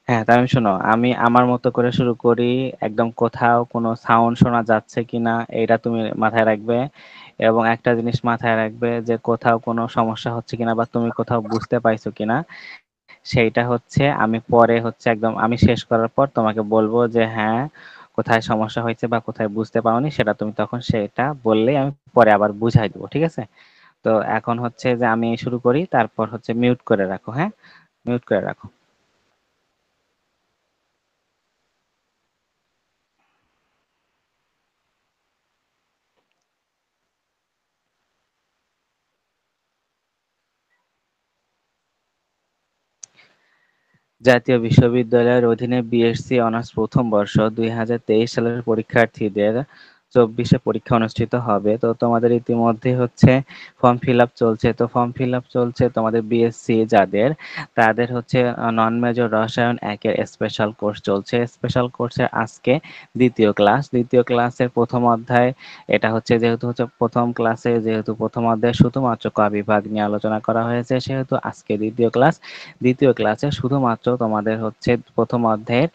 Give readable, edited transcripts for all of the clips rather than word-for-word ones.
হ্যাঁ, তাহলে শোনো, আমি আমার মতো করে শুরু করি। একদম কোথাও কোনো সাউন্ড শোনা যাচ্ছে কিনা এইটা তুমি মাথায় রাখবে, এবং একটা জিনিস মাথায় রাখবে যে কোথাও কোনো সমস্যা হচ্ছে কিনা বা তুমি কোথাও বুঝতে পাইছো কিনা। সেইটা হচ্ছে আমি পরে হচ্ছে একদম আমি শেষ করার পর তোমাকে বলবো যে হ্যাঁ, কোথায় সমস্যা হয়েছে বা কোথায় বুঝতে পারোনি সেটা তুমি তখন সেটা বললেই আমি পরে আবার বুঝাই দেবো, ঠিক আছে? তো এখন হচ্ছে যে আমি শুরু করি, তারপর হচ্ছে মিউট করে রাখো, হ্যাঁ? মিউট করে রাখো। জাতীয় বিশ্ববিদ্যালয়ের অধীনে বিএসসি অনার্স প্রথম বর্ষ 2023 সালের পরীক্ষার্থীদের 24-এ পরীক্ষা অনুষ্ঠিত হবে। তো তোমাদের ইতিমধ্যে হচ্ছে ফর্ম ফিল আপ চলছে। তো ফর্ম ফিল আপ চলছে তোমাদের বিএসসি যাদের, তাদের হচ্ছে নন মেজর রসায়ন একের স্পেশাল কোর্স চলছে। স্পেশাল কোর্সের আজকে দ্বিতীয় ক্লাসের প্রথম অধ্যায়। এটা হচ্ছে যেহেতু হচ্ছে প্রথম ক্লাসে, যেহেতু প্রথম অধ্যায়ে শুধুমাত্র ক বিভাগ নিয়ে আলোচনা করা হয়েছে, সেহেতু আজকে দ্বিতীয় ক্লাসে শুধুমাত্র তোমাদের হচ্ছে প্রথম অধ্যায়ের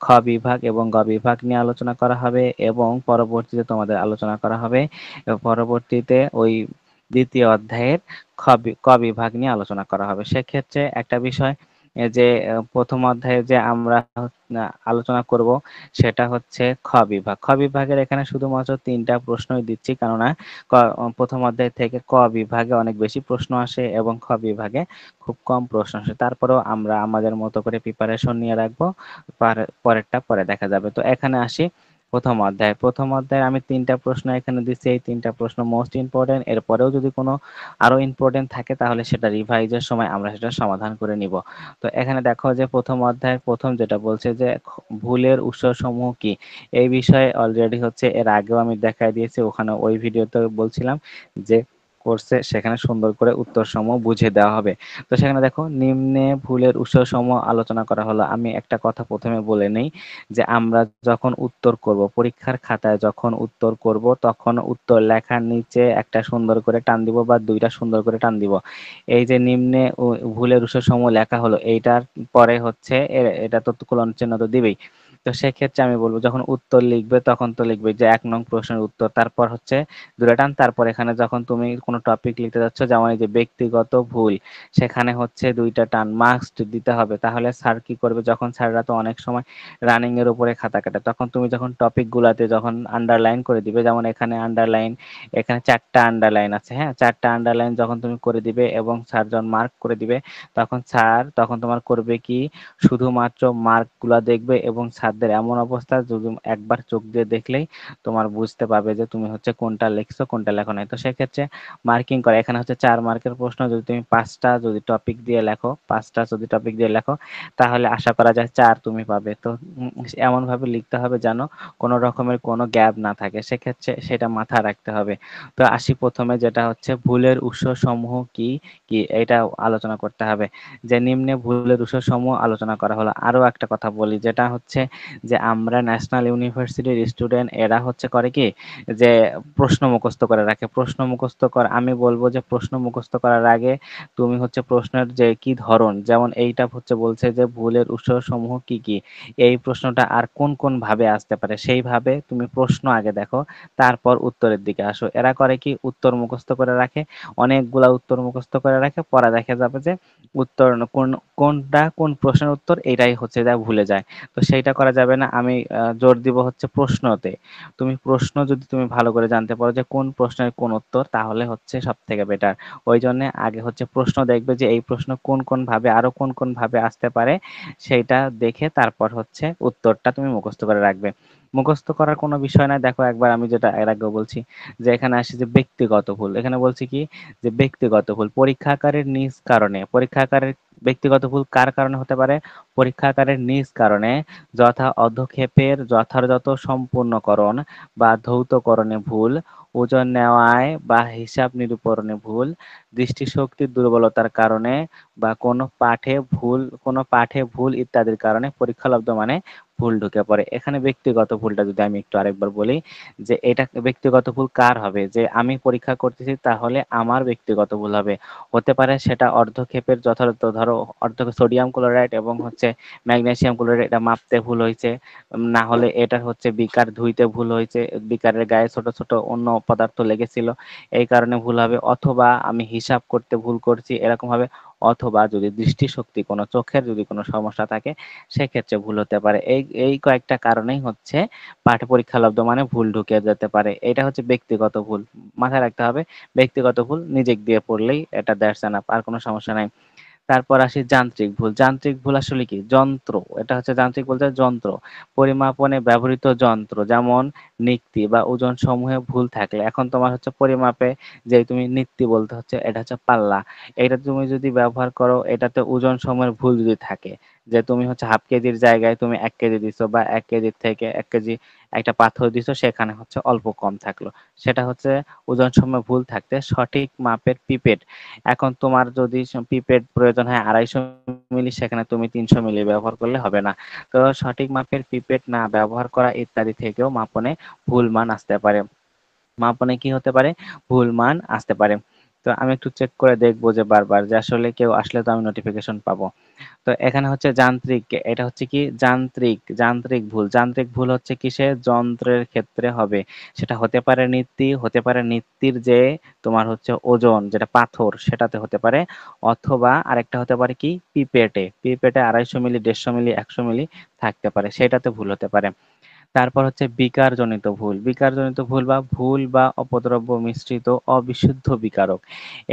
খ বিভাগ এবং গ বিভাগ নিয়ে আলোচনা করা হবে, এবং পরবর্তীতে তোমাদের আলোচনা করা হবে পরবর্তীতে ওই দ্বিতীয় অধ্যায়ের ক বিভাগ নিয়ে আলোচনা করা হবে। সেক্ষেত্রে একটা বিষয়, যে প্রথম অধ্যায়ে যে আমরা আলোচনা করব সেটা হচ্ছে খ বিভাগের এখানে শুধুমাত্র 3টা প্রশ্নই দিচ্ছি, কেননা প্রথম অধ্যায় থেকে ক বিভাগে অনেক বেশি প্রশ্ন আসে এবং খ বিভাগে খুব কম প্রশ্ন আসে। তারপরেও আমরা আমাদের মতো করে প্রিপারেশন নিয়ে রাখবো, পরেরটা পরে দেখা যাবে। তো এখানে আসি প্রথম অধ্যায়ে আমি 3টা প্রশ্ন এখানে দিচ্ছি। এই 3টা প্রশ্ন মোস্ট ইম্পর্টেন্ট। এরপরেও যদি কোনো আরো ইম্পর্টেন্ট থাকে তাহলে সেটা রিভাইজের সময় আমরা সেটা সমাধান করে নিব। তো এখানে দেখো যে প্রথম অধ্যায়ের প্রথম যেটা বলছে যে ভুলের উৎস সমূহ কি, এই বিষয়ে অলরেডি হচ্ছে এর আগেও আমি দেখাই দিয়েছি, ওখানে ওই ভিডিওতে বলছিলাম যে কোর্সে সেখানে সুন্দর করে উত্তর সমূহ বুঝিয়ে দেওয়া হবে। তো সেখানে দেখো নিম্নে ভুলের উৎস সমূহ আলোচনা করা হলো। আমি একটা কথা প্রথমে বলে নেই, যে আমরা যখন উত্তর করব পরীক্ষার খাতায়, যখন উত্তর করব তখন উত্তর লেখার নিচে একটা সুন্দর করে টান দিব বা দুইটা সুন্দর করে টান দিব। এই যে নিম্নে ভুলের উৎস সমূহ লেখা হলো, এইটার পরে হচ্ছে এটা তো তুলনা চিহ্ন তো দিবেই। তো সেক্ষেত্রে আমি বলবো যখন উত্তর লিখবে তখন তো লিখবে যে 1 নং প্রশ্নের উত্তর, তারপর হচ্ছে দুটো টান, তারপর এখানে যখন তুমি কোনো টপিক লিখতে যাচ্ছ, যেমন এই যে ব্যক্তিগত ভুল, সেখানে হচ্ছে দুইটা টান মাস্ট দিতে হবে। তাহলে স্যার কি করবে, যখন স্যাররা তো অনেক সময় রানিং এর উপরে খাতা কাটে, তখন তুমি যখন টপিক গুলাতে যখন আন্ডারলাইন করে দিবে, যেমন এখানে আন্ডারলাইন, এখানে 4টা আন্ডারলাইন আছে, হ্যাঁ, 4টা আন্ডারলাইন যখন তুমি করে দিবে এবং স্যার যখন মার্ক করে দিবে, তখন স্যার তখন তোমার করবে কি, শুধুমাত্র মার্ক গুলা দেখবে, এবং স্যারদের এমন অবস্থা যদি একবার চোখ দিয়ে দেখলেই তোমার বুঝতে পারবে যে তুমি হচ্ছে কোনটা লিখছো কোনটা লেখো নাই। তো সেক্ষেত্রে মার্কিং করে, এখানে হচ্ছে 4 মার্কের প্রশ্ন, যদি তুমি 5টা যদি টপিক দিয়ে লেখো তাহলে আশা করা যায় 4 তুমি পাবে। তো এমন ভাবে লিখতে হবে যেন কোনো রকমের কোনো গ্যাপ না থাকে, সেক্ষেত্রে সেটা মাথায় রাখতে হবে। তো আসি প্রথমে যেটা হচ্ছে ভুলের উৎস সমূহ কি কি এটা আলোচনা করতে হবে। যে নিম্নে ভুলের উৎস সমূহ আলোচনা করা হলো। আরো একটা কথা বলি, যেটা হচ্ছে যে আমরা ন্যাশনাল ইউনিভার্সিটির স্টুডেন্ট, এরা হচ্ছে করে কি, যে প্রশ্ন মুখস্থ করে রাখে। প্রশ্ন মুখস্থ কর, আমি বলবো যে প্রশ্ন মুখস্থ করার আগে তুমি হচ্ছে প্রশ্নের যে কি ধরন, যেমন এইটা হচ্ছে বলছে যে ভুলের উৎস সমূহ কি কি, এই প্রশ্নটা আর কোন কোন ভাবে আসতে পারে সেইভাবে তুমি প্রশ্ন আগে দেখো, তারপর উত্তরের দিকে আসো। এরা করে কি, উত্তর মুখস্থ করে রাখে, অনেকগুলা উত্তর মুখস্থ করে রাখে, পরে দেখা যাবে যে উত্তর কোনটা কোন প্রশ্নের উত্তর এটাই হচ্ছে যা ভুলে যায়। তো সেইটা করা যাবে না। আমি জোর দিব হচ্ছে প্রশ্নতে। তুমি প্রশ্ন যদি তুমি ভালো করে জানতে পারো যে কোন প্রশ্নের কোন উত্তর, তাহলে হচ্ছে সব থেকে বেটার। ওই জন্য আগে হচ্ছে প্রশ্ন দেখবে যে এই প্রশ্ন কোন কোন ভাবে, আরো কোন কোন ভাবে আসতে পারে, সেইটা দেখে তারপর হচ্ছে উত্তরটা তুমি মুখস্থ করে রাখবে। মুখস্থ করার কোনো বিষয় না। দেখো একবার আমি যেটা এর আগেও বলছি, যে এখানে আসে যে ব্যক্তিগত ভুল, এখানে বলছি কি, যে ব্যক্তিগত ভুল পরীক্ষাগারের নিজ কারণে, পরীক্ষাগারের ব্যক্তিগত ভুল কার কারণে হতে পারে, পরীক্ষাগারের নিজ কারণে, যথা অধ্যক্ষেপের যথাযথ সম্পূর্ণকরণ বা ধৌতকরণে ভুল, ওজন নেওয়ায় বা হিসাব নিরূপণে ভুল, দৃষ্টিশক্তির দুর্বলতার কারণে বা কোনো পাঠে ভুল ইত্যাদির কারণে পরীক্ষালব্ধ মানে ভুল ঢুকে পড়ে। এখানে ব্যক্তিগত ভুলটা যদি আমি একটু আরেকবার বলি, যে এটা ব্যক্তিগত ভুল কার হবে? যে আমি পরীক্ষা করতেছি তাহলে আমার ব্যক্তিগত ভুল হবে। হতে পারে সেটা অর্ধক্ষেপের যথাযথ ধরো সোডিয়াম ক্লোরাইড এবং হচ্ছে ম্যাগনেসিয়াম ক্লোরাইড এটা মাপতে ভুল হইছে। না হলে এটা হচ্ছে বিকার ধুইতে ভুল হয়েছে। বিকারের গায়ে ছোট, ছোট অন্য পদার্থ লেগেছিল। এই কারণে ভুল হবে। অথবা আমি হিসাব করতে ভুল করছি এরকম হবে। অথবা যদি দৃষ্টিশক্তি চোখের যদি কোনো সমস্যা থাকে সেক্ষেত্রে ভুল হতে পারে। এই কয়েকটা কারণেই হচ্ছে পাঠ্য পরীক্ষালব্ধ মানে ভুল ঢুকে যেতে পারে। এটা হচ্ছে ব্যক্তিগত ভুল। মাথায় রাখতে হবে ব্যক্তিগত ভুল নিজেক দিয়ে পড়লেই এটা দ্যাটস এনাফ, আর কোনো সমস্যা নাই। তারপর আসি যান্ত্রিক ভুল। যান্ত্রিক ভুল আসলে কি? যন্ত্র। এটা হচ্ছে যান্ত্রিক বলতে যন্ত্র। পরিমাপনে ব্যবহৃত যন্ত্র যেমন নিক্তি বা ওজন সমূহে ভুল থাকলে, এখন তোমার হচ্ছে পরিমাপে যে তুমি নিক্তি বলতে হচ্ছে এটা হচ্ছে পাল্লা। এটা তুমি যদি ব্যবহার করো এটাতে ওজন সমূহের ভুল যদি থাকে, যে তুমি হচ্ছে হাফ কেজির জায়গায় তুমি ১ কেজি দিছো বা ১ কেজির থেকে ১ কেজি একটা পাথর দিছো সেখানে হচ্ছে অল্প কম থাকলো। সেটা হচ্ছে ওজন সমূহে ভুল থাকতে সঠিক মাপের পিপেট, এখন তোমার যদি পিপেট প্রয়োজন হয় ২৫০ মিলি সেখানে তুমি ৩০০ মিলি ব্যবহার করলে হবে না। তো সঠিক মাপের পিপেট না ব্যবহার করা ইত্যাদি থেকেও মাপনে ভুল মান আসতে পারে। মাপনে কি হতে পারে? ভুল মান আসতে পারে। তো আমি একটু চেক করে দেখবো যে বারবার যে আসলে কেউ আসলে তো আমি নোটিফিকেশন পাবো। তো এখানে হচ্ছে যান্ত্রিক, এটা হচ্ছে কি যান্ত্রিক ভুল। যান্ত্রিক ভুল হচ্ছে কিসে? যন্ত্রের ক্ষেত্রে হবে। সেটা হতে পারে নিত্যি, হতে পারে নিত্যির যে তোমার হচ্ছে ওজন যেটা পাথর সেটাতে হতে পারে, অথবা আরেকটা হতে পারে কি পিপেটে ২৫০ মিলি ১৫০ মিলি ১০০ মিলি থাকতে পারে, সেটাতে ভুল হতে পারে। তারপর হচ্ছে বিকারজনিত ভুল। বিকারজনিত ভুল বা অপদ্রব্য মিশ্রিত অবিশুদ্ধ বিকারক।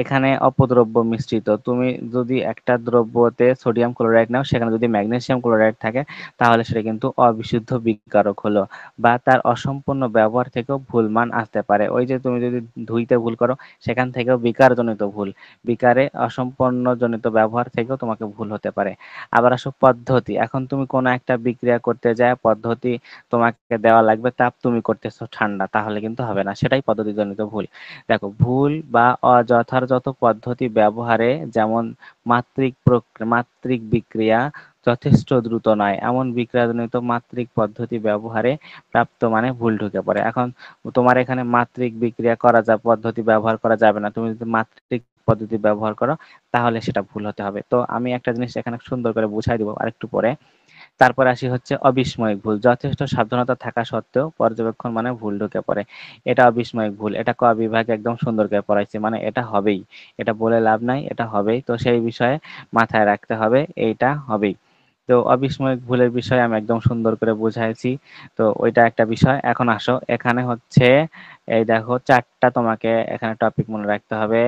এখানে অপদ্রব্য মিশ্রিত, তুমি যদি একটা দ্রব্যতে সোডিয়াম ক্লোরাইড নাও সেখানে যদি ম্যাগনেসিয়াম ক্লোরাইড থাকে তাহলে সেটা কিন্তু অবিশুদ্ধ বিকারক হলো। বা তার অসম্পূর্ণ ব্যবহার থেকেও ভুল মান আসতে পারে। ওই যে তুমি যদি ধুইতে ভুল করো সেখান থেকেও বিকারজনিত ভুল। বিকারে অসম্পূর্ণ জনিত ব্যবহার থেকেও তোমাকে ভুল হতে পারে। আবার আসো পদ্ধতি। এখন তুমি কোনো একটা বিক্রিয়া করতে যায় পদ্ধতি তোমাকে দেওয়া লাগবে তাপ, তুমি করতেছো ঠান্ডা, তাহলে কিন্তু হবে না। সেটাই পদ্ধতিজনিত ভুল। দেখো ভুল বা অযথাযথ পদ্ধতি ব্যবহারে, যেমন মাত্রিক বিক্রিয়া যথেষ্ট দ্রুত নয় এমন বিক্রিয়াজনিত মাত্রিক পদ্ধতি ব্যবহারে প্রাপ্ত মানে ভুল ঢুকে পড়ে। এখন তোমার এখানে মাত্রিক বিক্রিয়া করা যা পদ্ধতি ব্যবহার করা যাবে না, তুমি যদি মাত্রিক পদ্ধতি ব্যবহার করো তাহলে সেটা ভুল হতে হবে। তো আমি একটা জিনিস এখানে সুন্দর করে বুঝাই দিব আরেকটু পরে। তারপর আসি হচ্ছে অবিস্ময়িক ভুল। যথেষ্ট সাবধানতা থাকা সত্ত্বেও পর্যবেক্ষণ মানে ভুল ঢুকে পড়ে। এটা অবিস্ময়িক ভুল। এটা ক বিভাগে একদম সুন্দর করে পড়াইছে। মানে এটা হবেই। এটা বলে লাভ নাই, এটা হবেই। তো সেই বিষয়ে মাথায় রাখতে হবে এইটা হবেই। তো অবিস্ময়িক ভুলের বিষয়ে আমি একদম সুন্দর করে বুঝাইছি। তো ওইটা একটা বিষয়। এখন আসো এখানে হচ্ছে এই দেখো ৪ টা তোমাকে এখানে টপিক মনে রাখতে হবে।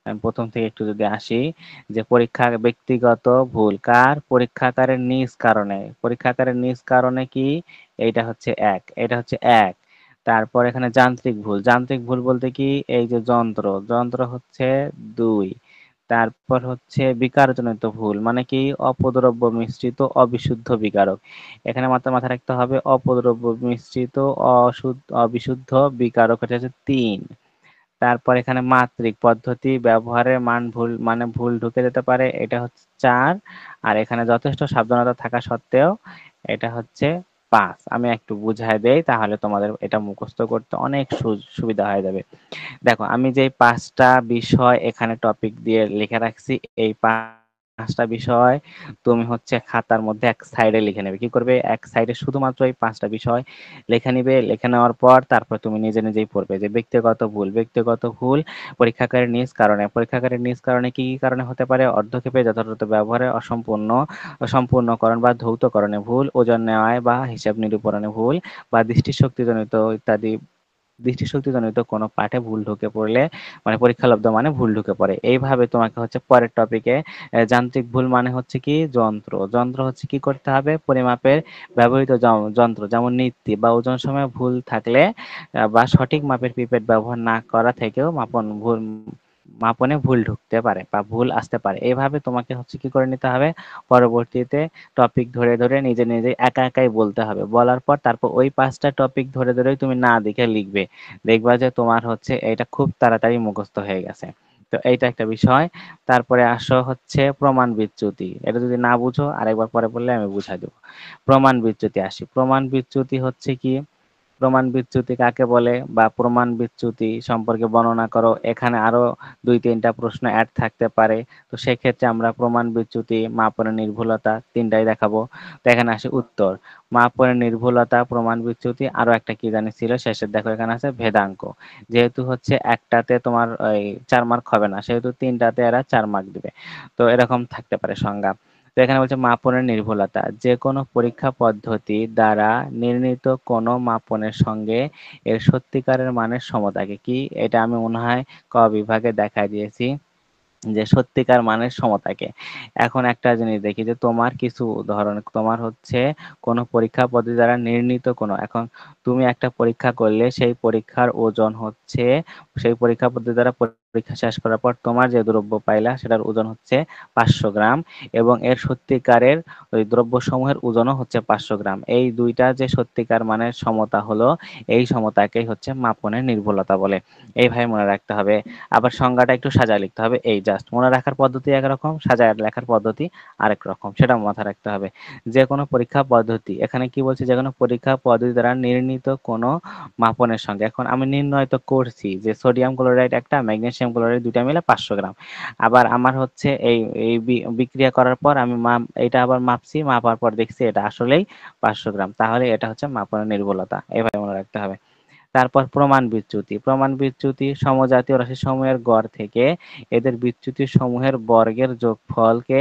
আমি ১ম থেকে একটু যদি আসি, যে ব্যক্তিগত ভুল কার? পরীক্ষাগারের নিজ কারণে। পরীক্ষাগারের নিজ কারণে কি? এইটা হচ্ছে ১, এটা হচ্ছে ১। তারপর এখানে যান্ত্রিক ভুল। যান্ত্রিক ভুল বলতে কি? এই যে যন্ত্র হচ্ছে ২। তারপর হচ্ছে বিকারজনিত ভুল মানে কি? অপদ্রব্য মিশ্রিত অবিশুদ্ধ বিকারক। এখানে মাথায় রাখতে হবে অপদ্রব্য মিশ্রিত অবিশুদ্ধ বিকারক হচ্ছে ৩। তারপর এখানে মাত্রিক পদ্ধতি ব্যবহারের মানে ভুল ঢুকে যেতে পারে, এটা হচ্ছে ৪। আর এখানে যথেষ্ট সাবধানতা থাকা সত্ত্বেও এটা হচ্ছে ৫। আমি একটু বুঝায় দেই তাহলে তোমাদের এটা মুখস্থ করতে অনেক সুবিধা হয়ে যাবে। দেখো আমি যে ৫টা বিষয় এখানে টপিক দিয়ে লিখে রাখছি, এই ৫টা বিষয় তুমি হচ্ছে খাতার মধ্যে এক সাইডে লিখে নেবে। কি করবে? এক সাইডে শুধুমাত্র এই ৫টা বিষয় লিখে নিবে। লিখে নেওয়ার পর তারপর তুমি নিজেই পড়বে যে ব্যক্তিগত ভুল পরীক্ষাগারের নিজ কারণে। পরীক্ষাগারের নিজ কারণে কি, কি কারণে হতে পারে? অর্ধক্ষেপে যথাযথ ব্যবহারে সম্পূর্ণকরণ বা ধৌতকরণে ভুল, ওজন নেওয়ায় বা হিসাব নিরূপণে ভুল, বা দৃষ্টিশক্তিজনিত কোনো পাঠে ভুল ঢুকে পড়লে মানে পরীক্ষালব্ধ মানে ভুল ঢুকে পড়ে। এইভাবে তোমাকে হচ্ছে পরের টপিকে যান্ত্রিক ভুল মানে হচ্ছে কি? যন্ত্র হচ্ছে কি করতে হবে? পরিমাপের ব্যবহৃত যন্ত্র যেমন নিত্যি বা ওজন সময়ে ভুল থাকলে বা সঠিক মাপের পিপেট ব্যবহার না করা থেকেও মাপনে ভুল ঢুকতে পারে বা ভুল আসতে পারে। এভাবে তোমাকে হচ্ছে কি করে নিতে হবে, পরবর্তীতে টপিক ধরে ধরে নিজে নিজে একা একাই বলতে হবে। বলার পর তারপর ওই ৫টা টপিক ধরে ধরেই তুমি না দেখে লিখবে। দেখবা যে তোমার হচ্ছে এটা খুব তাড়াতাড়ি মুখস্থ হয়ে গেছে। তো এইটা একটা বিষয়। তারপরে আসো হচ্ছে প্রমাণ বিচ্যুতি। এটা যদি না বুঝো আরেকবার পরে বললে আমি বুঝাই দেবো। প্রমাণ বিচ্যুতি আসি। প্রমাণ বিচ্যুতি হচ্ছে কি, প্রমাণ বিচ্যুতি কাকে বলে বা প্রমাণ বিচ্যুতি সম্পর্কে বর্ণনা করো। এখানে আরো ২-৩টা প্রশ্ন এড থাকতে পারে। তো সেক্ষেত্রে আমরা প্রমাণ বিচ্যুতি, মাপনের নির্ভুলতা ৩টাই দেখাবো। তো এখানে আসে উত্তর। মাপনের নির্ভুলতা, প্রমাণ বিচ্যুতি, আরো একটা কি জানি ছিল শেষের দেখো এখানে আছে ভেদাঙ্ক। যেহেতু হচ্ছে একটাতে তোমার ওই ৪ মার্ক হবে না, সেহেতু ৩টাতে এরা ৪ মার্ক দিবে। তো এরকম থাকতে পারে সংজ্ঞা। তো এখানে বলছে মাপনের নির্ভুলতা, যে কোনো পরীক্ষা পদ্ধতি দ্বারা নির্ণীত কোনো মাপনের সঙ্গে এর সত্যিকারের মানের সমতাকে কি, এটা আমি মনে হয় ক বিভাগে দেখাই দিয়েছি যে সত্যিকার মানের সমতাকে। এখন একটা জিনিস দেখি যে তোমার কিছু উদাহরণ, তোমার হচ্ছে কোনো পরীক্ষা পদ্ধতি দ্বারা নির্ণীত কোনো, এখন তুমি একটা পরীক্ষা করলে সেই পরীক্ষার ওজন হচ্ছে, সেই পরীক্ষা পদ্ধতি দ্বারা পরীক্ষা শেষ করার পর তোমার যে দ্রব্য পাইলা সেটার ওজন হচ্ছে ৫০০ গ্রাম এবং এর সত্যিকারের ওই দ্রব্যসমূহের ওজনও হচ্ছে ৫০০ গ্রাম। এই দুইটা যে সত্যিকার মানের সমতা হলো, এই সমতাকেই হচ্ছে মাপনের নির্ভুলতা বলে। এইভাবে মনে রাখতে হবে। আবার সংজ্ঞাটা একটু সাজায় লিখতে হবে। এই জাস্ট মনে রাখার পদ্ধতি একরকম, সাজায় লেখার পদ্ধতি আরেক রকম, সেটা মাথায় রাখতে হবে। যে কোনো পরীক্ষা পদ্ধতি, এখানে কি বলছে, যে কোনো পরীক্ষা পদ্ধতি দ্বারা নির্ণীত কোনো মাপনের সঙ্গে। এখন আমি নির্ণয় তো করছি যে সোডিয়াম ক্লোরাইড একটা, ম্যাগনেসিয়াম ক্লোরাইড দুইটা মিলে ৫০০ গ্রাম। আবার আমার হচ্ছে এই এই বিক্রিয়া করার পর আমি এটা আবার মাপছি, মাপার পর দেখছি এটা আসলেই ৫০০ গ্রাম, তাহলে এটা হচ্ছে মাপনের নির্ভুলতা। এভাবে মনে রাখতে হবে। তারপর প্রমাণ বিচ্যুতি। প্রমাণ বিচ্যুতি সমজাতীয় রাশিসমূহের গড় থেকে এদের বিচ্যুতি সমূহের বর্গের যোগফলকে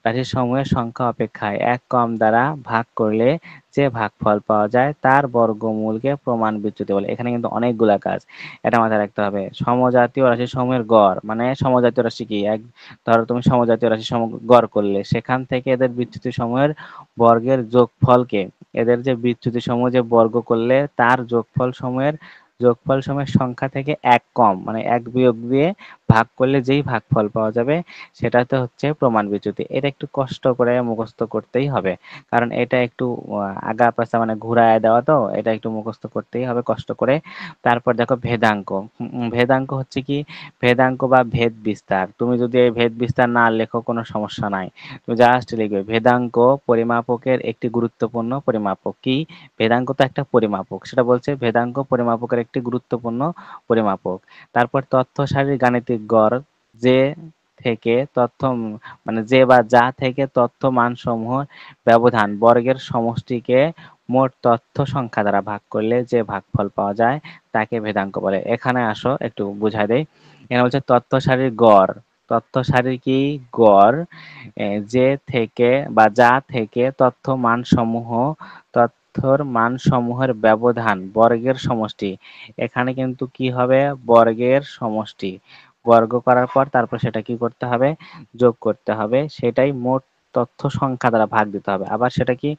রাশিসমূহের সংখ্যা অপেক্ষায় ১ কম দ্বারা ভাগ করলে যে ভাগফল পাওয়া যায় তার বর্গমূলকে প্রমাণ বিচ্যুতি বলে। এখানে কিন্তু অনেকগুলা কাজ, এটা মাথায় রাখতে হবে। সমজাতীয় রাশিসমূহের গড় মানে সমজাতীয় রাশি কি, ধরো তুমি সমজাতীয় রাশিসমূহ গড় করলে, সেখান থেকে এদের বিচ্যুতি সমূহের বর্গের যোগফলকে, এদের যে বিচ্যুতি সমূহ যে বর্গ করলে তার যোগফল সময়ের সংখ্যা থেকে ১ কম মানে ১ বিয়োগ দিয়ে ভাগ করলে যেই ভাগফল পাওয়া যাবে সেটাতে হচ্ছে প্রমাণ বিচ্যুতি। এটা একটু কষ্ট করে মুখস্থ করতেই হবে, কারণ এটা একটু আগা পাছা মানে ঘুরায় দেওয়া, তো এটা একটু মুখস্থ করতেই হবে কষ্ট করে। তারপর দেখো ভেদাঙ্ক। ভেদাঙ্ক হচ্ছে কি, ভেদাঙ্ক বা ভেদ বিস্তার। তুমি যদি এই ভেদ বিস্তার না লেখো কোনো সমস্যা নাই, তুমি জাস্ট লিখবে ভেদাঙ্ক পরিমাপকের একটি গুরুত্বপূর্ণ পরিমাপক। কি, ভেদাঙ্ক তো একটা পরিমাপক, সেটা বলছে ভেদাঙ্ক পরিমাপকের একটি গুরুত্বপূর্ণ পরিমাপক। তারপর তথ্য সারির গাণিতিক গড়, যে থেকে তথ্য মানে যে বা যা থেকে তথ্য মানসমূহ ব্যবধান বর্গের সমষ্টিকে মোট তথ্য সংখ্যা দ্বারা ভাগ করলে যে ভাগফল পাওয়া যায় তাকে ভেদাঙ্ক বলে। এখানে আসো একটু বুঝাই দেই। এখানে বলছে তথ্য সারির গড়, তথ্য সারির কি গড়, যে থেকে বা যা থেকে তথ্য মানসমূহ, তথ্যর মানসমূহের ব্যবধান বর্গের সমষ্টি। এখানে কিন্তু কি হবে, বর্গের সমষ্টি। বর্গ করার পর তারপর সেটা কি করতে হবে, যোগ করতে হবে। সেটাই মোট তথ্য সংখ্যা দ্বারা ভাগ দিতে হবে। আবার সেটা কি,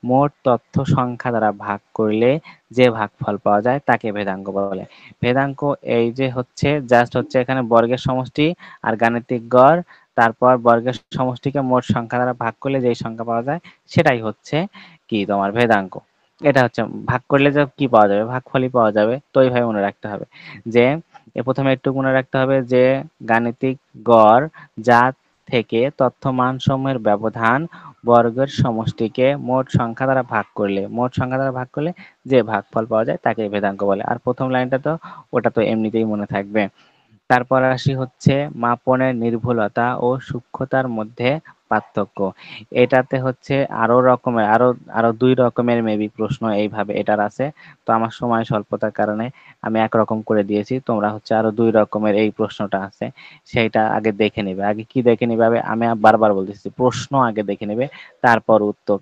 মোট তথ্য সংখ্যা দ্বারা ভাগ করলে যে ভাগফল পাওয়া যায় তাকে ভেদাঙ্ক বলে। ভেদাঙ্ক এই যে হচ্ছে জাস্ট হচ্ছে এখানে বর্গের সমষ্টি আর গাণিতিক গড়, তারপর বর্গের সমষ্টিকে মোট সংখ্যা দ্বারা ভাগ করলে যেই সংখ্যা পাওয়া যায় সেটাই হচ্ছে কি তোমার ভেদাঙ্ক। এটা হচ্ছে ভাগ করলে যে কি পাওয়া যাবে, ভাগফলই পাওয়া যাবে। তো এইভাবে মনে রাখতে হবে যে প্রথমে একটু মনে রাখতে হবে যে গাণিতিক গড় যা থেকে তথ্য মানসমূহের ব্যবধান বর্গের সমষ্টিকে মোট সংখ্যা দ্বারা ভাগ করলে, মোট সংখ্যা দ্বারা ভাগ করলে যে ভাগফল পাওয়া যায় তাকে ভেদাঙ্ক বলে। আর প্রথম লাইনটা তো ওটা তো এমনিতেই মনে থাকবে। তারপর আসি হচ্ছে মাপনের নির্ভুলতা ও সূক্ষ্মতার মধ্যে পার্থক্য। এটাতে হচ্ছে আরো আরো ২ রকমের মেবি প্রশ্ন এইভাবে এটার আছে। তো আমার সময় স্বল্পতার কারণে আমি একরকম করে দিয়েছি। তোমরা হচ্ছে আরো ২ রকমের এই প্রশ্নটা আছে। সেইটা আগে দেখে নিবে। আগে কি দেখে নিবে? আমি বারবার বলতেছি, প্রশ্ন আগে দেখে নিবে, তারপর উত্তর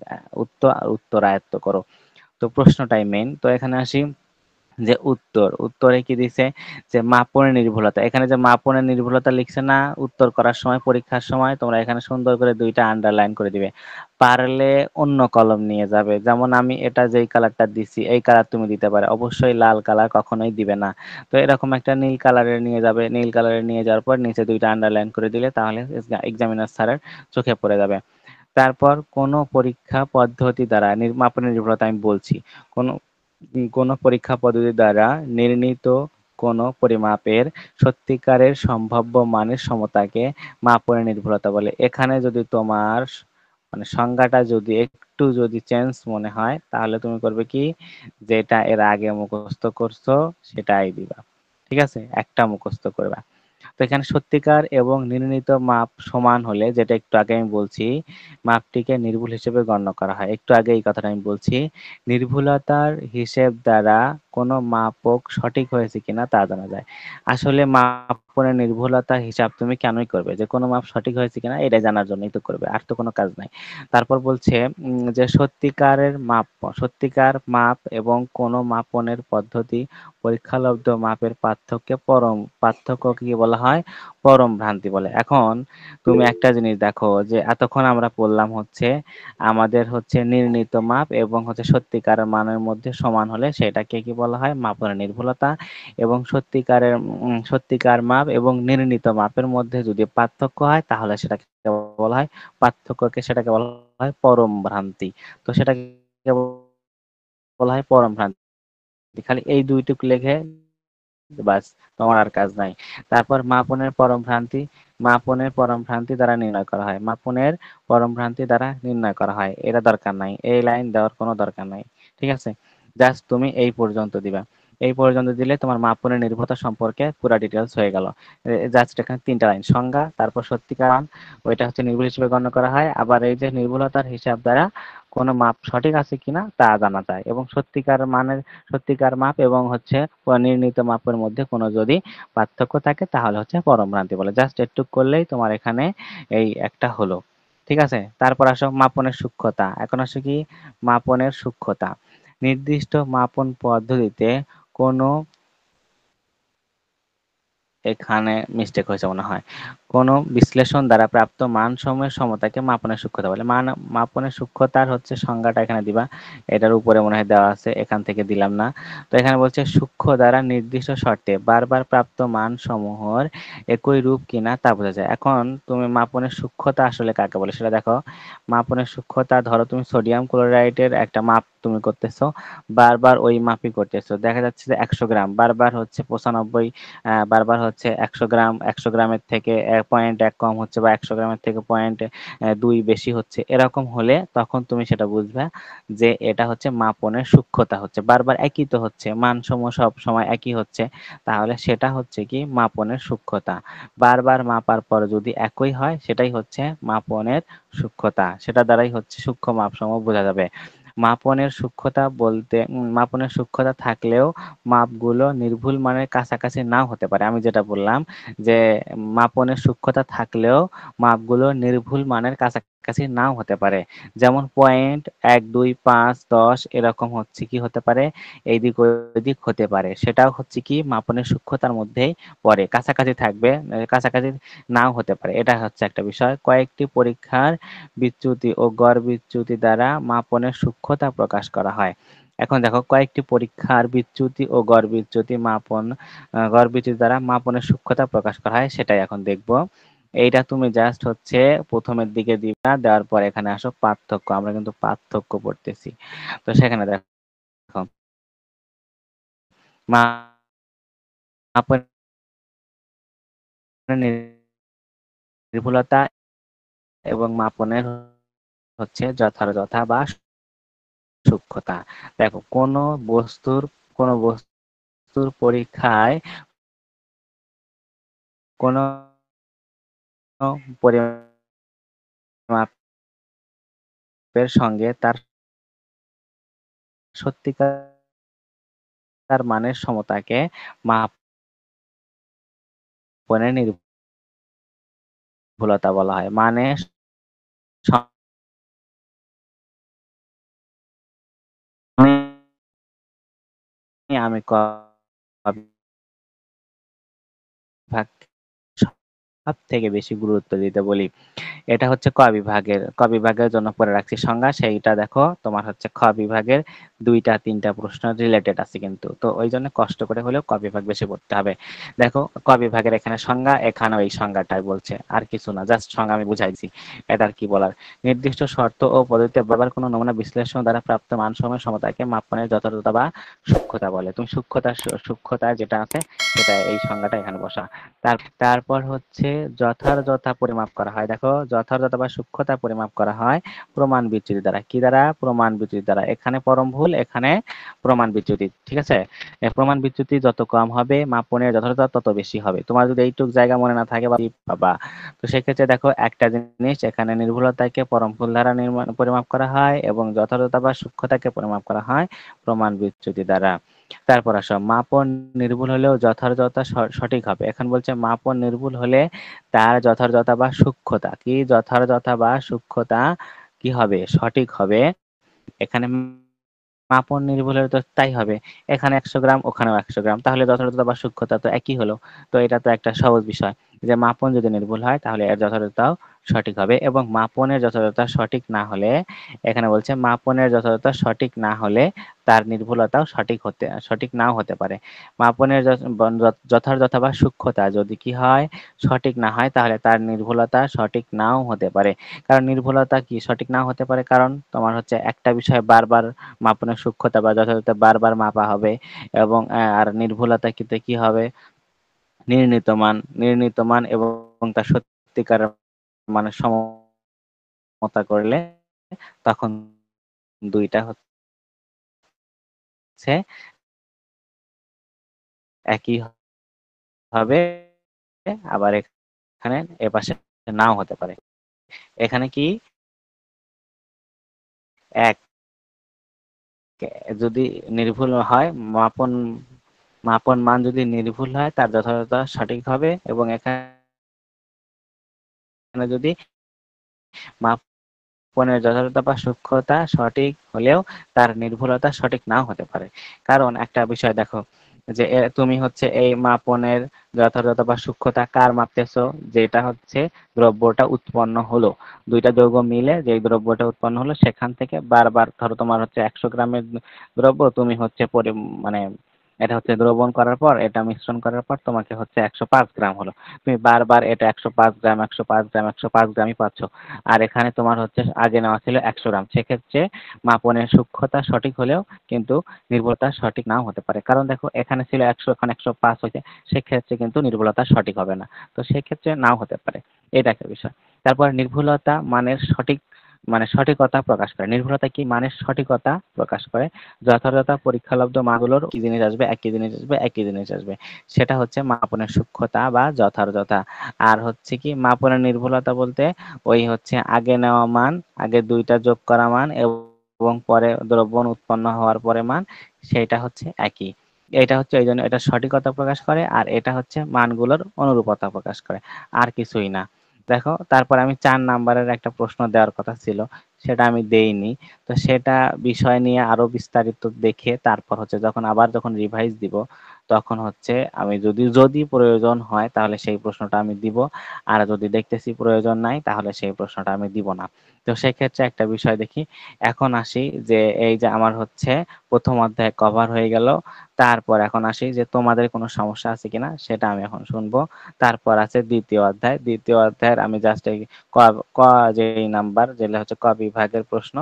উত্তর আয়ত্ত করো। তো প্রশ্নটাই মেইন। তো এখানে আসি যে উত্তরে কি দিছে যে মাপনের নির্ভুলতা। এখানে যে মাপনের নির্ভুলতা লিখছে না উত্তর করার সময় পরীক্ষার সময় তোমরা এখানে সুন্দর করে ২ টা আন্ডারলাইন করে দিবে। পারলে অন্য কলম নিয়ে যাবে। যেমন আমি এটা যেই কালারটা দিছি এই কালার তুমি দিতে পারো। অবশ্যই লাল কালার কখনোই দিবে না। তো এরকম একটা নীল কালারের নিয়ে যাবে। নীল কালারের নিয়ে যাওয়ার পর নিচে ২ টা আন্ডারলাইন করে দিলে তাহলে এক্সামিনার স্যারের চোখে পড়ে যাবে। তারপর কোন পরীক্ষা পদ্ধতি দ্বারা মাপনের নির্ভুলতা আমি বলছি। কোন কোন পরীক্ষা পদ্ধতি দ্বারা নির্ণীত কোন পরিমাপের সত্যিকারের সম্ভাব্য মানের সমতাকে মাপনের নির্ভুলতা বলে। এখানে যদি তোমার মানে সংজ্ঞাটা যদি একটু যদি চেঞ্জ মনে হয় তাহলে তুমি করবে কি যেটা এর আগে মুখস্থ করছো সেটাই দিবা। ঠিক আছে? একটা মুখস্থ করবা। তো এখানে সত্যিকার এবং নির্ণীত মাপ সমান হলে যেটা একটু আগে আমি বলছি মাপটিকে নির্ভুল হিসেবে গণ্য করা হয়। একটু আগে এই কথাটা আমি বলছি। নির্ভুলতার হিসেব দ্বারা কোনো মাপক সঠিক হয়েছে কিনা তা জানা যায়। আসলে মাপনের নির্ভুলতার হিসাব তুমি কেনই করবে? যে কোনো মাপ সঠিক হয়েছে কিনা এটা জানার জন্যই তো করবে। আর তো কোনো কাজ নাই। তারপর বলছে যে সত্যিকার মাপ এবং কোনো মাপনের পদ্ধতি পরীক্ষালব্ধ মাপের পার্থক্যকে কি বলা হয়? পরম ভ্রান্তি বলে। এখন তুমি একটা জিনিস দেখো যে এতক্ষণ আমরা পড়লাম হচ্ছে আমাদের হচ্ছে নির্ণীত মাপ এবং হচ্ছে সত্যিকারের মানের মধ্যে সমান হলে সেটাকে কি বলা হয়? মাপনের নির্ভুলতা এবং সত্যিকার মাপ এবং নির্ণীত মাপের মধ্যে যদি পার্থক্য হয় তাহলে সেটাকে সেটাকে বলা হয় পরম ভ্রান্তি। তো সেটাকে বলা হয় পরম ভ্রান্তি। খালি এই ২ টুকু লিখে বাস তোমার আর কাজ নাই। তারপর মাপনের পরম ভ্রান্তি দ্বারা নির্ণয় করা হয়। মাপনের পরম ভ্রান্তি দ্বারা নির্ণয় করা হয়। এটা দরকার নাই। এই লাইন দেওয়ার কোনো দরকার নাই। ঠিক আছে? জাস্ট তুমি এই পর্যন্ত দিবা। এই পর্যন্ত দিলে তোমার মাপনের নির্ভরতা সম্পর্কে পুরা ডিটেইলস হয়ে গেল। জাস্ট এখানে ৩ টা লাইন। সংজ্ঞা, তারপর সত্যিকার মান, ওইটা হচ্ছে নির্ভুল হিসেবে গণ্য করা হয়। আবার এই যে নির্ভুলতার হিসাব দ্বারা কোনো মাপ সঠিক আছে কিনা তা জানা যায় এবং সত্যিকার মাপ এবং হচ্ছে নির্ণীত মাপের মধ্যে কোনো যদি পার্থক্য থাকে তাহলে হচ্ছে পরম ভ্রান্তি বলে। জাস্ট এটুক করলেই তোমার এখানে এই একটা হলো। ঠিক আছে? তারপর আসো মাপনের সূক্ষ্মতা। এখন আসো কি মাপনের সূক্ষ্মতা। নির্দিষ্ট মাপন পদ্ধতিতে কোনো এখানে মিস্টেক হয়েছে মনে হয়। কোনো বিশ্লেষণ দ্বারা প্রাপ্ত মানসমূহের সমতাকে মাপনের সূক্ষ্মতা বলে। মাপনের সূক্ষ্মতার হচ্ছে সংজ্ঞাটা এখানে দিবা। এটার উপরে মনে হয় দেওয়া আছে। এখান থেকে দিলাম না। তো এখানে বলছে সূক্ষ্ম দ্বারা নির্দিষ্ট শর্তে বারবার প্রাপ্ত মানসমূহের একই রূপ কিনা তা বোঝা যায়। এখন তুমি মাপনের সূক্ষ্মতা আসলে কাকে বলে সেটা দেখো। মাপনের সূক্ষ্মতা ধরো তুমি সোডিয়াম ক্লোরাইডের একটা মাপ তুমি করতেছো। বারবার ওই মাপই করতেছো। দেখা যাচ্ছে যে ১০০ গ্রাম বারবার হচ্ছে ৯৫ বারবার হচ্ছে ১০০ গ্রামের থেকে ০.১ কম হচ্ছে বা ১০০ গ্রামের থেকে ২ বেশি হচ্ছে। এরকম হলে তখন তুমি সেটা বুঝবা যে এটা হচ্ছে মাপনের সূক্ষ্মতা হচ্ছে। বারবার একই তো হচ্ছে, মানসমূহ সবসময় একই হচ্ছে। তাহলে সেটা হচ্ছে কি মাপনের সূক্ষ্মতা। বারবার মাপার পর যদি একই হয় সেটাই হচ্ছে মাপনের সূক্ষ্মতা। সেটা দ্বারাই হচ্ছে সূক্ষ্ম মাপসমূহ বোঝা যাবে। মাপনের সূক্ষ্মতা থাকলেও মাপগুলো নির্ভুল মানের কাছাকাছি নাও হতে পারে। আমি যেটা বললাম যে মাপনের সূক্ষ্মতা থাকলেও মাপগুলো নির্ভুল মানের কাছাকাছি নাও হতে পারে। যেমন পয়েন্ট ১, ২, ৫, ১০ এরকম হচ্ছে কি হতে পারে এইদিক ওইদিক হতে পারে। সেটাও হচ্ছে কি মাপনের সূক্ষ্মতার মধ্যেই পড়ে। কাছাকাছি থাকবে, কাছাকাছি নাও হতে পারে। এটা হচ্ছে একটা বিষয়। কয়েকটি পরীক্ষার বিচ্যুতি ও গড় বিচ্যুতি দ্বারা মাপনের সূক্ষ্মতা প্রকাশ করা হয়। এখন দেখো কয়েকটি পরীক্ষার বিচ্যুতি ও গড় বিচ্যুতি দ্বারা মাপনের সূক্ষ্মতা প্রকাশ করা হয় সেটাই এখন দেখব। এইটা তুমি জাস্ট হচ্ছে প্রথমের দিকে দিবা, দেওয়ার পর এখানে আসো পার্থক্য। আমরা কিন্তু পার্থক্য পড়তেছি। তো সেখানে দেখো মাপনের নির্ভুলতা এবং মাপনের হচ্ছে যথাযথতা বা সূক্ষ্মতা। দেখো কোনো বস্তুর পরীক্ষায় কোনো পরিমাপের সঙ্গে তার সত্যিকার মানের সমতাকে মাপনের নির্ভুলতা বলা হয়। মানে আমি ক বিভাগ সবথেকে বেশি গুরুত্ব দিতে বলি। এটা হচ্ছে ক বিভাগের। ক বিভাগের জন্য পড়ে রাখছি সংজ্ঞা, সেইটা দেখো তোমার হচ্ছে খ বিভাগের ২টা ৩টা প্রশ্ন রিলেটেড আছে কিন্তু। তো ওইজন্য কষ্ট করে হলেও ক বিভাগ বেশি পড়তে হবে। দেখো ক বিভাগের এখানে সংজ্ঞা, এখানেও এই সংজ্ঞাটাই বলছে। আর কিছু না, জাস্ট সংজ্ঞা আমি বুঝাইছি। এটা আর কি বলার। নির্দিষ্ট শর্ত ও পদ্ধতিতে ব্যবহার কোনো নমুনা বিশ্লেষণ দ্বারা প্রাপ্ত মানসমূহের সমতাকে মাপনের যথাযথতা বা সূক্ষ্মতা বলে। তুমি সূক্ষ্মতা যেটা আছে সেটা এই সংজ্ঞাটা এখানে বসা। তারপর হচ্ছে যথাযথ পরিমাপ করা হয়। দেখো যথাযথ বা সূক্ষ্মতা পরিমাপ করা হয় প্রমাণ বিচ্যুতি দ্বারা। কি দ্বারা? প্রমাণ বিচ্যুতি দ্বারা। এখানে পরম ভুল, এখানে প্রমাণ বিচ্যুতি। ঠিক আছে? প্রমাণ বিচ্যুতি যত কম হবে মাপনের যথাযথতা তত বেশি হবে। তোমার যদি এইটুক জায়গা মনে না থাকে বাবা, তো সেক্ষেত্রে দেখো একটা জিনিস, এখানে নির্ভুলতাকে পরম ভুল দ্বারা পরিমাপ করা হয় এবং যথাযথতা বা সূক্ষ্মতাকে পরিমাপ করা হয় প্রমাণ বিচ্যুতি দ্বারা। তারপর আসো, মাপন নির্ভুল হলেও যথাযথতা সঠিক হবে। এখন বলছে মাপন নির্ভুল হলে তার যথাযথতা বা সূক্ষ্মতা কি? যথাযথতা বা সূক্ষ্মতা কি হবে? সঠিক হবে। এখানে মাপন নির্ভুল হলে তো তাই হবে। এখানে ১০০ গ্রাম, ওখানেও ১০০ গ্রাম। তাহলে যথাযথতা বা সূক্ষ্মতা তো একই হলো। তো এটা তো একটা সহজ বিষয় যে মাপন যদি নির্ভুল হয় তাহলে এর যথাযথতাও সঠিক হবে এবং মাপনের যথাযথতা সঠিক না হলে, এখানে বলছে মাপনের যথাযথতা সঠিক না হলে তার নির্ভুলতাও সঠিক নাও হতে পারে। মাপনের যথাযথতা বা সূক্ষ্মতা যদি কি হয়? সঠিক না হয় তাহলে তার নির্ভুলতা সঠিক নাও হতে পারে। কারণ নির্ভুলতা কি সঠিক নাও হতে পারে? কারণ তোমার হচ্ছে একটা বিষয় বারবার মাপনের সূক্ষ্মতা বা যথাযথতা বারবার মাপা হবে এবং আর নির্ভুলতা কিন্তু কি হবে? নির্ণীত মান এবং তার সত্যিকার মানের সমতা করলে তখন ২ টা হচ্ছে একই হবে। আবার এখানে এপাশে নাও হতে পারে। এখানে কি এক যদি নির্ভুল হয়, মাপন মাপন মান যদি নির্ভুল হয় তার যথাযথতা সঠিক হবে এবং এখানে যদি মাপনের যথাযথতা বা সূক্ষ্মতা সঠিক হলেও তার নির্ভুলতা সঠিক নাও হতে পারে। কারণ একটা বিষয় দেখো যে তুমি হচ্ছে এই মাপনের যথাযথতা বা সূক্ষ্মতা কার মাপতেছো? যেটা হচ্ছে দ্রব্যটা উৎপন্ন হলো। ২ টা যৌগ মিলে যে দ্রব্যটা উৎপন্ন হলো সেখান থেকে বারবার, ধরো তোমার হচ্ছে ১০০ গ্রামের দ্রব্য, তুমি হচ্ছে মানে এটা হচ্ছে দ্রবণ করার পর, এটা মিশ্রণ করার পর তোমাকে হচ্ছে ১০৫ গ্রাম হলো। তুমি বারবার এটা ১০৫ গ্রাম, ১০৫ গ্রাম, ১০৫ গ্রামই পাচ্ছ। আর এখানে তোমার হচ্ছে আগে নেওয়া ছিল ১০০ গ্রাম। সেক্ষেত্রে মাপনের সূক্ষ্মতা সঠিক হলেও কিন্তু নির্ভুলতা সঠিক নাও হতে পারে। কারণ দেখো এখানে ছিল ১০০, এখন ১০৫ হয়েছে। সেক্ষেত্রে কিন্তু নির্ভুলতা সঠিক হবে না। তো সেক্ষেত্রে নাও হতে পারে। এটা একটা বিষয়। তারপর নির্ভুলতা মানের সঠিকতা প্রকাশ করে। নির্ভুলতা কি? মানের সঠিকতা প্রকাশ করে। যথাযথ পরীক্ষালব্ধ মানগুলোর কি জিনিস আসবে? একই জিনিস আসবে। সেটা হচ্ছে মাপনের সূক্ষ্মতা বা যথাযথতা। আর হচ্ছে কি মাপনের নির্ভুলতা বলতে ওই হচ্ছে আগে নেওয়া মান, আগে ২ টা যোগ করা মান এবং পরে দ্রবণ উৎপন্ন হওয়ার পরে মান, সেইটা হচ্ছে একই। এটা হচ্ছে এইজন্য এটা সঠিকতা প্রকাশ করে আর এটা হচ্ছে মানগুলোর অনুরূপতা প্রকাশ করে। আর কিছুই না। দেখো তারপর আমি ৪ নাম্বারের একটা প্রশ্ন দেওয়ার কথা ছিল, সেটা আমি দেইনি। তো সেটা বিষয় নিয়ে আরো বিস্তারিত দেখে তারপর হচ্ছে যখন রিভাইজ দিব তখন হচ্ছে আমি যদি প্রয়োজন হয় তাহলে সেই প্রশ্নটা আমি দিব। আর যদি দেখতেছি প্রয়োজন নাই তাহলে সেই প্রশ্নটা আমি দিব না। তো সেক্ষেত্রে একটা বিষয় দেখি। এখন আসি যে এই যে আমার হচ্ছে ১ম অধ্যায় কভার হয়ে গেল। তারপর এখন আসি যে তোমাদের কোনো সমস্যা আছে কিনা সেটা আমি এখন শুনবো। তারপর আছে ২য় অধ্যায়। ২য় অধ্যায়ের আমি জাস্ট এই ক ক যেই নাম্বার যেটা হচ্ছে ক বিভাগের প্রশ্ন,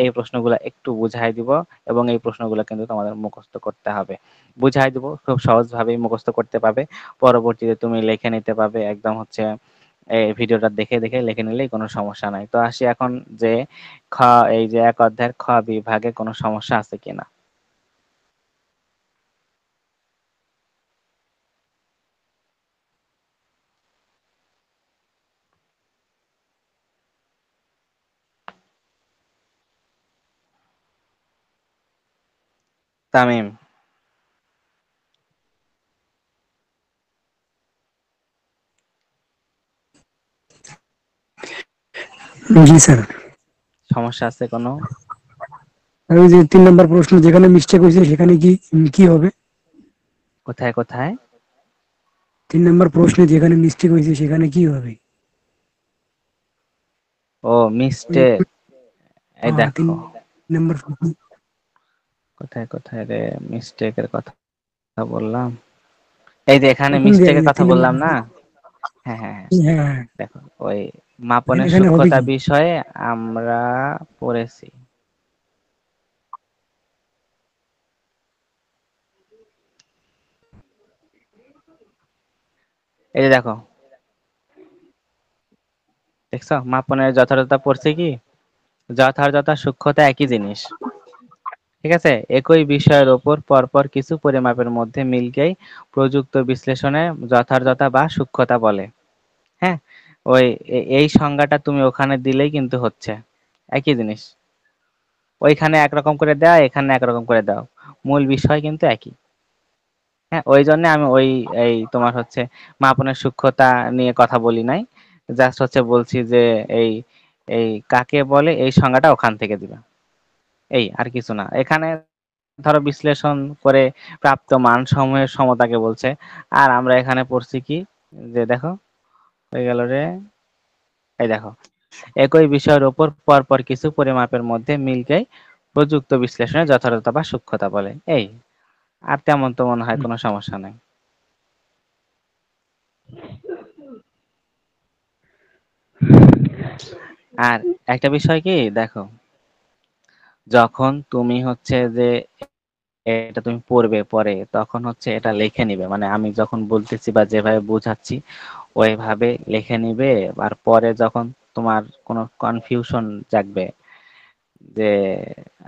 এই প্রশ্নগুলা একটু বুঝাই দিব এবং এই প্রশ্নগুলো কিন্তু তোমাদের মুখস্থ করতে হবে। বুঝাই দিব, খুব সহজভাবেই মুখস্থ করতে পারবে। পরবর্তীতে তুমি লিখে নিতে পারবে একদম হচ্ছে এই ভিডিওটা দেখে লিখে নিলেই কোনো সমস্যা নাই। তো আসি এখন যে খ এই যে ১ অধ্যায়ের খ বিভাগে কোনো সমস্যা আছে কিনা? তামিম? জি স্যার। সমস্যা আছে কোনো? ওই যে 3 নম্বর প্রশ্ন যেখানে মিস্টেক হয়েছে সেখানে কি কি হবে? কোথায় কোথায়? 3 নম্বর প্রশ্নে যেখানে মিস্টেক হয়েছে সেখানে কি হবে? ও ওই মিস্টেক। এই তিন দেখো, নম্বর প্রশ্ন। কোথায় কোথায় রে মিস্টেকের কথা বললাম। এই যে এখানে প্রথম দিয়ে মিস্টেকের কথা 3 নম্বর। বললাম না। হ্যাঁ হ্যাঁ হ্যাঁ। হ্যাঁ হ্যাঁ। দেখো, ওই মাপনের এখানে হবে সূক্ষ্মতা কি? বিষয়ে আমরা পড়েছি। এই যে দেখো, দেখছো মাপনের যথাযথতা পড়ছে কি? যথাযথতা সূক্ষ্মতা একই জিনিস। ঠিক আছে, একই বিষয়ের ওপর পরপর কিছু পরিমাপের মধ্যে মিলকেই প্রযুক্ত বিশ্লেষণে যথার্থতা বা সূক্ষ্মতা বলে। হ্যাঁ, ওই এই সংজ্ঞাটা তুমি ওখানে দিলেই কিন্তু হচ্ছে একই জিনিস। ওইখানে একরকম করে দেওয়া, এখানে একরকম করে দাও, মূল বিষয় কিন্তু একই। হ্যাঁ, ওই জন্য আমি ওই এই তোমার হচ্ছে মাপনের সূক্ষ্মতা নিয়ে কথা বলি নাই। জাস্ট হচ্ছে বলছি যে এই এই কাকে বলে এই সংজ্ঞাটা ওখান থেকে দিবা, এই আর কিছু না এখানে। ধরো বিশ্লেষণ করে প্রাপ্ত মান সমূহের সমতাকে বলছে। আর আমরা এখানে পড়ছি কি, যে দেখো হয়ে গেল রে। এই দেখো, একই বিষয়ের উপর পরপর কিছু পরিমাপের মধ্যে মিলকে প্রযুক্ত বিশ্লেষণের যথাযথতা বা সূক্ষ্মতা বলে। এই আর তেমন তো মনে হয় কোনো সমস্যা নাই। আর একটা বিষয় কি দেখো, যখন তুমি হচ্ছে যে এটা তুমি পড়বে পরে, তখন হচ্ছে এটা লিখে নিবে, মানে আমি যখন বলতেছি বা যেভাবে বোঝাচ্ছি ওইভাবে লিখে নিবে। আর পরে যখন তোমার কোনো কনফিউশন জাগবে যে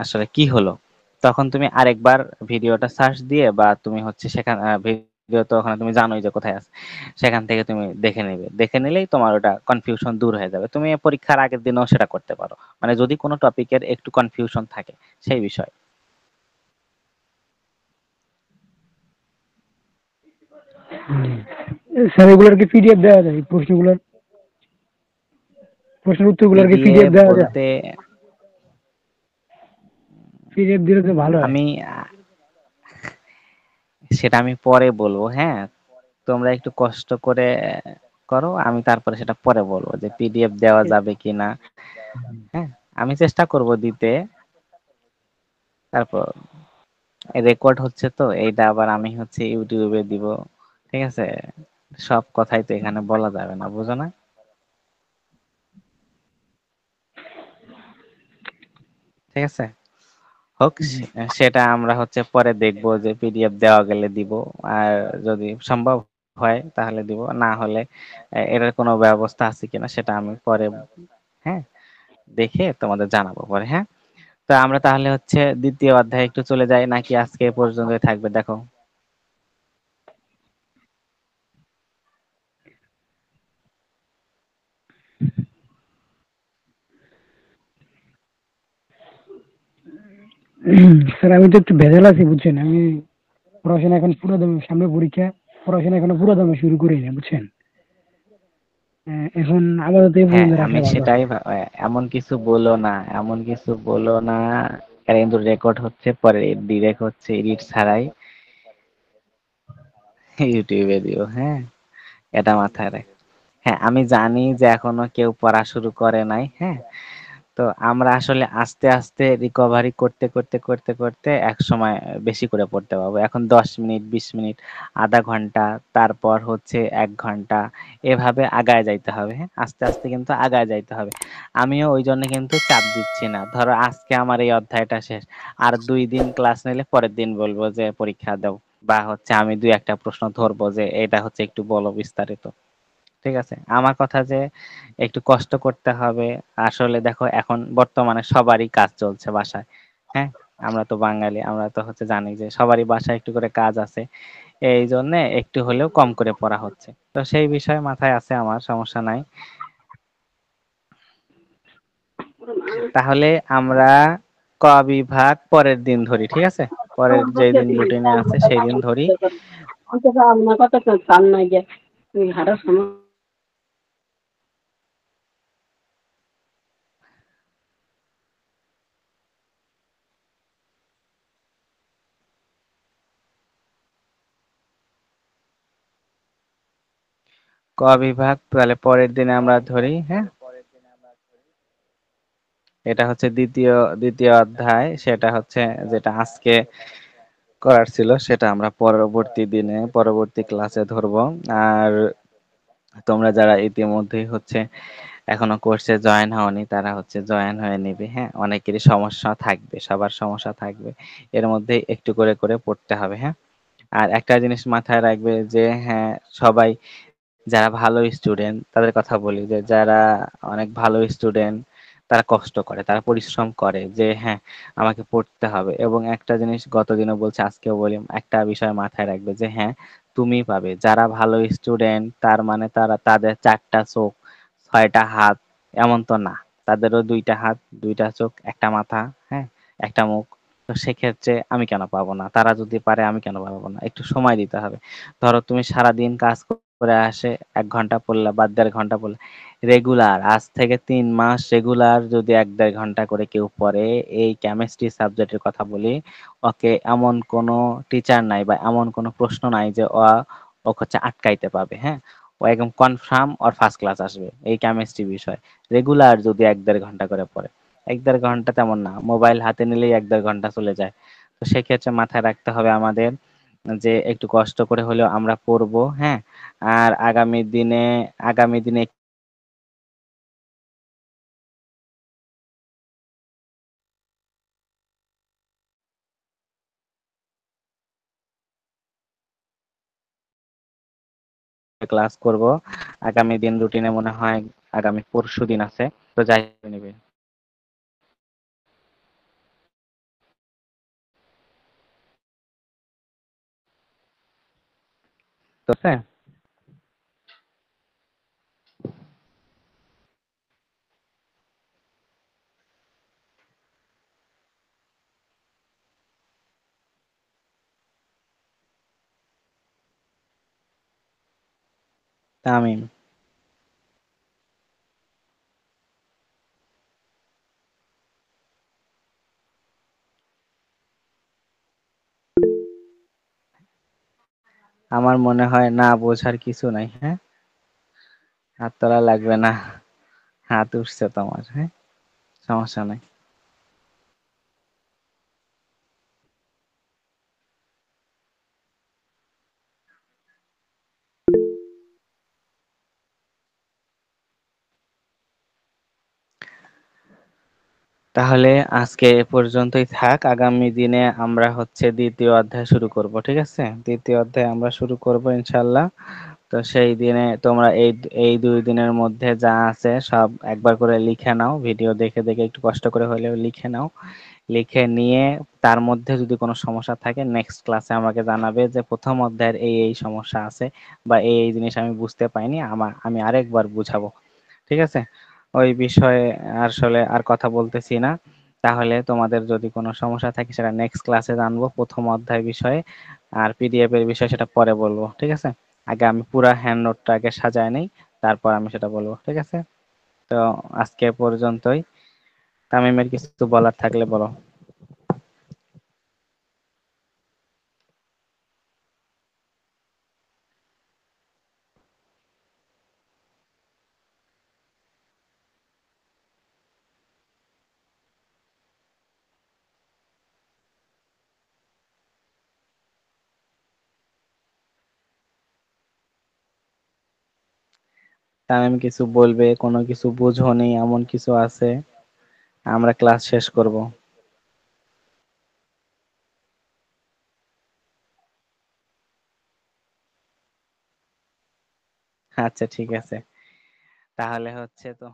আসলে কি হলো, তখন তুমি আরেকবার ভিডিওটা সার্চ দিয়ে বা তুমি হচ্ছে সেখানে ভিডিও তো ওখানে তুমি জানোই যে কোথায় আছে, সেখান থেকে তুমি দেখে নেবে, দেখে নিলেই তোমার ওটা কনফিউশন দূর হয়ে যাবে। তুমি পরীক্ষার আগের দিনও সেটা করতে পারো, মানে যদি কোনো টপিকের একটু কনফিউশন থাকে সেই বিষয়। স্যার এগুলোর কি পিডিএফ দেওয়া যায়? প্রশ্নগুলোর প্রশ্নের উত্তরগুলোর কি পিডিএফ পিডিএফ দেওয়া যায়? বলতে পিডিএফ দিলে তো ভালো হয়। আমি সেটা আমি পরে বলবো। হ্যাঁ, তোমরা একটু কষ্ট করে করো, আমি তারপরে সেটা পরে বলবো যে পিডিএফ দেওয়া যাবে কিনা। হ্যাঁ, আমি চেষ্টা করব দিতে। তারপর রেকর্ড হচ্ছে তো এইটা আবার আমি হচ্ছে ইউটিউবে দিব। ঠিক আছে, সব কথাই তো এখানে বলা যাবে না, বুঝো না? ঠিক আছে, হোক জি। সেটা আমরা হচ্ছে পরে দেখবো যে পিডিএফ দেওয়া গেলে দিব। আর যদি সম্ভব হয় তাহলে দিব, না হলে এটার কোনো ব্যবস্থা আছে কিনা সেটা আমি পরে, হ্যাঁ, দেখে তোমাদের জানাবো পরে। হ্যাঁ, তো আমরা তাহলে হচ্ছে দ্বিতীয় অধ্যায়ে একটু চলে যাই, নাকি আজকে এ পর্যন্তই থাকবে দেখো? স্যার আমি তো একটু ভেজাল আছি বুঝছেন। আমি পড়াশোনা এখন পুরো দমে, সামনে পরীক্ষা, পড়াশোনা এখনো পুরো দমে শুরু করি না বুঝছেন। এখন আপাতত এই হ্যাঁ, পর্যন্ত আমি রাখা ভালো সেটাই হয়। এমন কিছু বলো না, এমন কিছু বলো না। কারণ কিন্তু রেকর্ড হচ্ছে, পরে ডিরেক্ট হচ্ছে এডিট ছাড়াই ইউটিউবে দিও। হ্যাঁ, এটা মাথায় রাখ। হ্যাঁ, আমি জানি যে এখনো কেউ পড়া শুরু করে নাই। হ্যাঁ, তো আমরা আসলে আস্তে আস্তে রিকভারি করতে করতে করতে করতে এক সময় বেশি করে পড়তে পারবো। এখন 10 মিনিট, 20 মিনিট, আধা ঘন্টা, তারপর হচ্ছে 1 ঘন্টা, এভাবে আগায় যাইতে হবে। হ্যাঁ, আস্তে আস্তে কিন্তু আগায় যাইতে হবে। আমিও ওই জন্য কিন্তু চাপ দিচ্ছি না। ধরো আজকে আমার এই অধ্যায়টা শেষ, আর 2 দিন ক্লাস নিলে পরের দিন বলবো যে পরীক্ষা দাও, বা হচ্ছে আমি 2-1টা প্রশ্ন ধরবো যে এটা হচ্ছে একটু বলো বিস্তারিত। ঠিক আছে, আমার কথা যে একটু কষ্ট করতে হবে। আসলে দেখো এখন বর্তমানে সবারই কাজ চলছে বাসায়। হ্যাঁ, আমরা তো বাঙালি, আমরা তো হচ্ছে জানি যে সবারই বাসায় একটু করে কাজ আছে। এই জন্য একটু হলেও কম করে পড়া হচ্ছে, তো সেই বিষয় মাথায় আছে আমার, সমস্যা নাই। তাহলে আমরা ক বিভাগ পরের দিন ধরি, ঠিক আছে? পরের যেই দিন রুটিনে আছে সেই দিন ধরি। অন্তত আপনার কথা তো চান নাই যে তুমি হাঁটার সময় ক বিভাগ তাহলে পরের দিনে আমরা ধরি, হ্যাঁ। এটা হচ্ছে দ্বিতীয় দ্বিতীয় অধ্যায়, সেটা হচ্ছে যেটা আজকে করার ছিল সেটা আমরা পরবর্তী দিনে পরবর্তী ক্লাসে ধরবো। আর তোমরা যারা ইতিমধ্যেই হচ্ছে এখনো কোর্সে জয়েন হওনি তারা হচ্ছে জয়েন হয়ে নিবে, হ্যাঁ। অনেকেরই সমস্যা থাকবে, সবার সমস্যা থাকবে, এর মধ্যে একটু করে করে পড়তে হবে, হ্যাঁ। আর একটা জিনিস মাথায় রাখবে যে হ্যাঁ, সবাই যারা ভালো স্টুডেন্ট তাদের কথা বলি, যে যারা অনেক ভালো স্টুডেন্ট তারা কষ্ট করে, তারা পরিশ্রম করে যে হ্যাঁ আমাকে পড়তে হবে। এবং একটা জিনিস গতদিনও বলছি আজকেও বলি, একটা বিষয় মাথায় রাখবে যে হ্যাঁ তুমি পাবে, যারা ভালো স্টুডেন্ট তার মানে তারা তাদের 4টা চোখ 6টা হাত এমন তো না, তাদেরও 2টা হাত 2টা চোখ একটা মাথা, হ্যাঁ, একটা মুখ। তো সেক্ষেত্রে আমি কেন পাবো না, তারা যদি পারে আমি কেন পারবো না, একটু সময় দিতে হবে। ধরো তুমি সারাদিন কাজ করে আসে 1 ঘন্টা পড়লা বা 1.5 ঘন্টা পড়লা, রেগুলার আজ থেকে 3 মাস রেগুলার যদি 1-1.5 ঘন্টা করে কেউ পড়ে, এই কেমিস্ট্রি সাবজেক্টের কথা বলি, ওকে এমন কোনো টিচার নাই বা এমন কোনো প্রশ্ন নাই যে ও হচ্ছে আটকাইতে পাবে, হ্যাঁ। ও একদম কনফার্ম ওর ফার্স্ট ক্লাস আসবে এই কেমিস্ট্রি বিষয়, রেগুলার যদি 1-1.5 ঘন্টা করে পড়ে। 1-1.5 ঘন্টা তেমন না, মোবাইল হাতে নিলেই 1-1.5 ঘন্টা চলে যায়। তো সেক্ষেত্রে মাথায় রাখতে হবে আমাদের যে একটু কষ্ট করে হলেও আমরা পড়বো, হ্যাঁ। আর আগামী দিনে ক্লাস করব। আগামী দিন রুটিনে মনে হয় আগামী পরশু দিন আছে, তো যাই নিবে। তো স্যার, তামিম, আমার মনে হয় না বোঝার কিছু নাই, হ্যাঁ। হাত তোলা লাগবে না, হাত উঠছে তোমার, হ্যাঁ, সমস্যা নাই। তাহলে আজকে এ পর্যন্তই থাক, আগামী দিনে আমরা হচ্ছে দ্বিতীয় অধ্যায় শুরু করব, ঠিক আছে। দ্বিতীয় অধ্যায় আমরা শুরু করব ইনশাল্লাহ। তো সেই দিনে তোমরা এই এই 2 দিনের মধ্যে যা আছে সব একবার করে লিখে নাও, ভিডিও দেখে দেখে একটু কষ্ট করে হলেও লিখে নাও। লিখে নিয়ে তার মধ্যে যদি কোনো সমস্যা থাকে নেক্সট ক্লাসে আমাকে জানাবে যে প্রথম অধ্যায়ের এই এই সমস্যা আছে বা এই এই জিনিস আমি বুঝতে পাইনি, আমি আরেকবার বুঝাবো, ঠিক আছে। ওই বিষয়ে আসলে আর কথা বলতেছি না। তাহলে তোমাদের যদি কোনো সমস্যা থাকে সেটা নেক্সট ক্লাসে জানবো, প্রথম অধ্যায় বিষয়ে। আর পিডিএফ এর বিষয় সেটা পরে বলবো, ঠিক আছে। আগে আমি পুরা হ্যান্ড নোটটা আগে সাজায় নেই, তারপর আমি সেটা বলবো, ঠিক আছে। তো আজকে এ পর্যন্তই। তামিমের কিছু বলার থাকলে বলো। তামিম কিছু বলবে, কোনো কিছু বুঝোনি এমন কিছু আছে, আমরা ক্লাস শেষ করব। আচ্ছা ঠিক আছে, তাহলে হচ্ছে তো